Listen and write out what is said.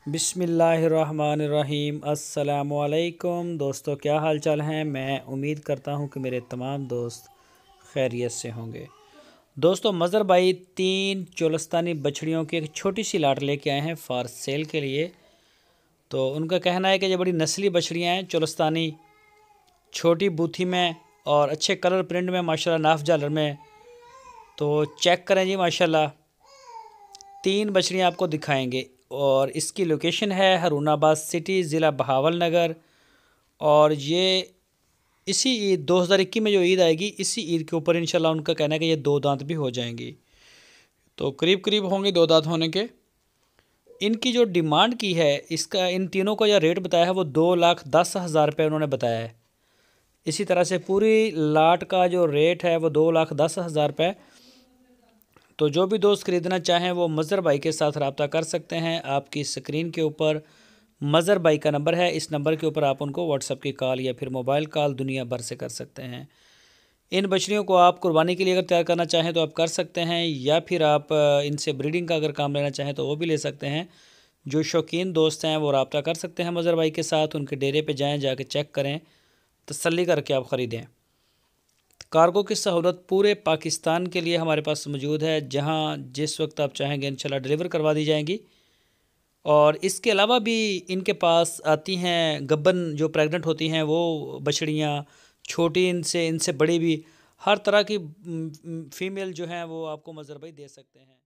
बिस्मिल्लाहिर्रहमानिर्रहीम। अस्सलामुअलैकुम दोस्तों, क्या हाल चाल हैं। मैं उम्मीद करता हूं कि मेरे तमाम दोस्त खैरियत से होंगे। दोस्तों, मज़र भाई 3 चोलस्तानी बछड़ियों की एक छोटी सी लाट लेके आए हैं फॉर सेल के लिए। तो उनका कहना है कि ये बड़ी नस्ली बछड़ियाँ हैं, चोलस्तानी, छोटी बूथी में और अच्छे कलर प्रिंट में, माशाल्लाह नाफ जालर में। तो चेक करें जी, माशाल्लाह 3 बछड़ियाँ आपको दिखाएंगे। और इसकी लोकेशन है हरुणाबाद सिटी, ज़िला बहावलनगर। और ये इसी ईद 2021 में जो ईद आएगी, इसी ईद के ऊपर इंशाल्लाह उनका कहना है कि ये 2 दांत भी हो जाएंगी। तो करीब करीब होंगे 2 दांत होने के। इनकी जो डिमांड की है, इसका इन तीनों का जो रेट बताया है वो 2,10,000 रुपये उन्होंने बताया है। इसी तरह से पूरी लाट का जो रेट है वो 2,10,000 रुपये। तो जो भी दोस्त ख़रीदना चाहें वो मज़र भाई के साथ रब्ता कर सकते हैं। आपकी स्क्रीन के ऊपर मज़र भाई का नंबर है, इस नंबर के ऊपर आप उनको व्हाट्सएप की कॉल या फिर मोबाइल कॉल दुनिया भर से कर सकते हैं। इन बछड़ियों को आप कुर्बानी के लिए अगर तैयार करना चाहें तो आप कर सकते हैं, या फिर आप इनसे ब्रीडिंग का अगर काम लेना चाहें तो वो भी ले सकते हैं। जो शौकीन दोस्त हैं वो रब्ता कर सकते हैं मज़र भाई के साथ। उनके डेरे पे जाएँ, जाके चेक करें, तसल्ली करके आप ख़रीदें। कार्गो की सहूलत पूरे पाकिस्तान के लिए हमारे पास मौजूद है, जहां जिस वक्त आप चाहेंगे इंशाल्लाह डिलीवर करवा दी जाएंगी। और इसके अलावा भी इनके पास आती हैं गब्बन, जो प्रेग्नेंट होती हैं वो बछड़ियाँ, छोटी इनसे बड़ी भी, हर तरह की फ़ीमेल जो हैं वो आपको मज़र भाई दे सकते हैं।